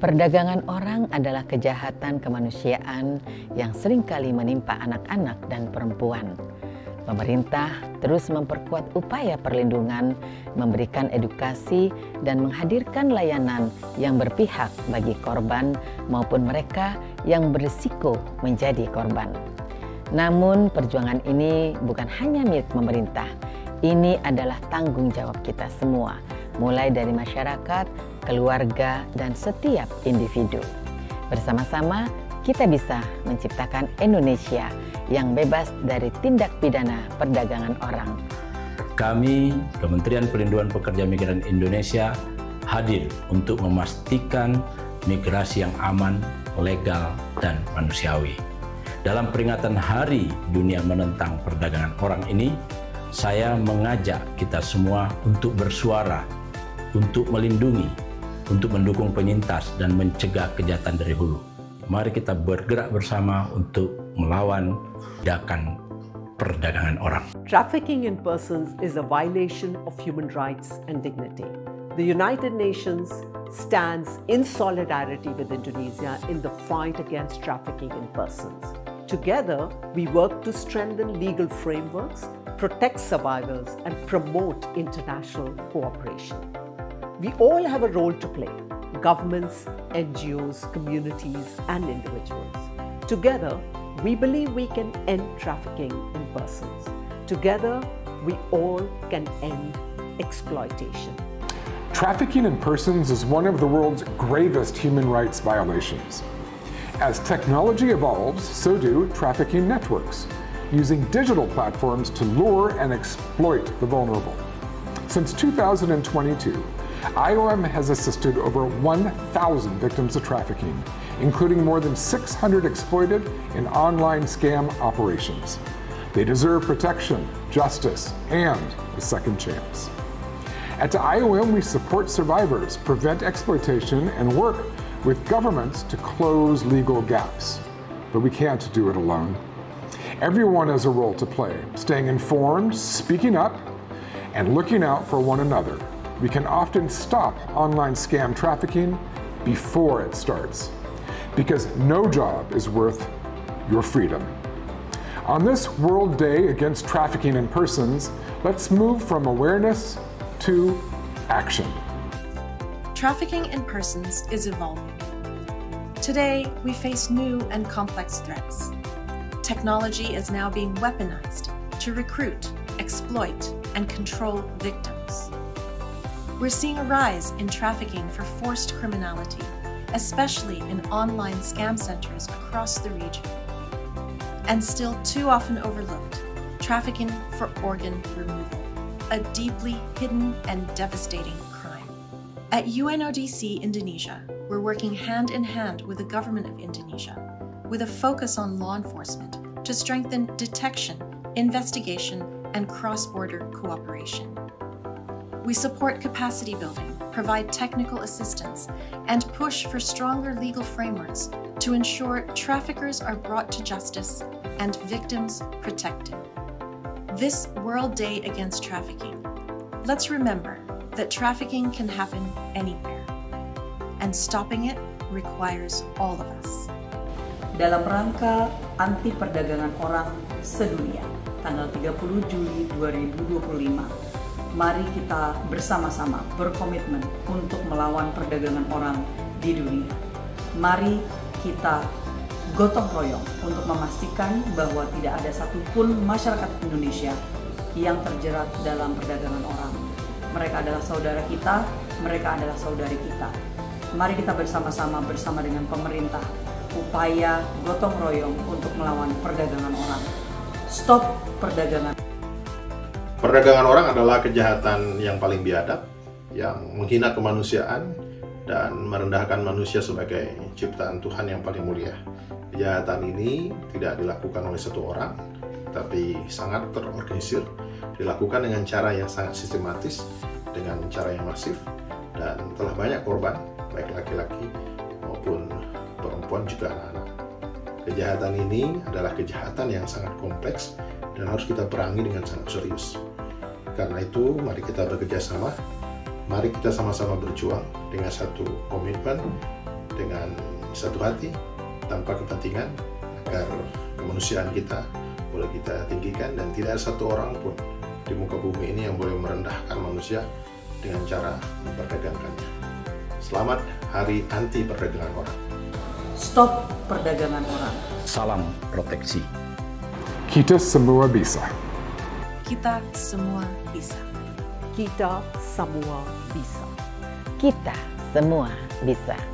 Perdagangan orang adalah kejahatan kemanusiaan yang seringkali menimpa anak-anak dan perempuan. Pemerintah terus memperkuat upaya perlindungan, memberikan edukasi, dan menghadirkan layanan yang berpihak bagi korban maupun mereka yang berisiko menjadi korban. Namun perjuangan ini bukan hanya milik pemerintah, ini adalah tanggung jawab kita semua, mulai dari masyarakat, keluarga, dan setiap individu. Bersama-sama kita bisa menciptakan Indonesia yang bebas dari tindak pidana perdagangan orang. Kami, Kementerian Perlindungan Pekerja Migran Indonesia, hadir untuk memastikan migrasi yang aman, legal, dan manusiawi. Dalam peringatan Hari Dunia Menentang Perdagangan Orang ini, saya mengajak kita semua untuk bersuara, untuk melindungi, untuk mendukung penyintas dan mencegah kejahatan dari hulu. Mari kita bergerak bersama untuk melawan tindakan perdagangan orang. Trafficking in persons is a violation of human rights and dignity. The United Nations stands in solidarity with Indonesia in the fight against trafficking in persons. Together, we work to strengthen legal frameworks, protect survivors, and promote international cooperation. We all have a role to play: governments, NGOs, communities, and individuals. Together, we believe we can end trafficking in persons. Together, we all can end exploitation. Trafficking in persons is one of the world's gravest human rights violations. As technology evolves, so do trafficking networks, using digital platforms to lure and exploit the vulnerable. Since 2022, IOM has assisted over 1,000 victims of trafficking, including more than 600 exploited in online scam operations. They deserve protection, justice, and a second chance. At IOM, we support survivors, prevent exploitation, and work with governments to close legal gaps. But we can't do it alone. Everyone has a role to play, staying informed, speaking up, and looking out for one another. We can often stop online scam trafficking before it starts, because no job is worth your freedom. On this World Day Against Trafficking in Persons, let's move from awareness to action. Trafficking in persons is evolving. Today, we face new and complex threats. Technology is now being weaponized to recruit, exploit, and control victims. We're seeing a rise in trafficking for forced criminality, especially in online scam centers across the region. And still too often overlooked, trafficking for organ removal, a deeply hidden and devastating crime. At UNODC Indonesia, we're working hand in hand with the government of Indonesia, with a focus on law enforcement to strengthen detection, investigation, and cross-border cooperation. We support capacity building, provide technical assistance, and push for stronger legal frameworks to ensure traffickers are brought to justice and victims protected. This World Day Against Trafficking, let's remember that trafficking can happen anywhere, and stopping it requires all of us. Dalam rangka anti perdagangan orang sedunia, tanggal 30 Juli 2025, mari kita bersama-sama berkomitmen untuk melawan perdagangan orang di dunia. Mari kita gotong royong untuk memastikan bahwa tidak ada satupun masyarakat Indonesia yang terjerat dalam perdagangan orang. Mereka adalah saudara kita, mereka adalah saudari kita. Mari kita bersama-sama bersama dengan pemerintah upaya gotong royong untuk melawan perdagangan orang. Stop perdagangan. Perdagangan orang adalah kejahatan yang paling biadab, yang menghina kemanusiaan dan merendahkan manusia sebagai ciptaan Tuhan yang paling mulia. Kejahatan ini tidak dilakukan oleh satu orang, tapi sangat terorganisir, dilakukan dengan cara yang sangat sistematis, dengan cara yang masif, dan telah banyak korban, baik laki-laki maupun perempuan juga anak-anak. Kejahatan ini adalah kejahatan yang sangat kompleks dan harus kita perangi dengan sangat serius. Karena itu, mari kita bekerja sama, mari kita sama-sama berjuang dengan satu komitmen dengan satu hati, tanpa kepentingan, agar kemanusiaan kita boleh kita tinggikan dan tidak ada satu orang pun di muka bumi ini yang boleh merendahkan manusia dengan cara memperdagangkannya. Selamat Hari Anti Perdagangan Orang. Stop perdagangan orang. Salam proteksi. Kita semua bisa. Kita semua bisa. Kita semua bisa. Kita semua bisa.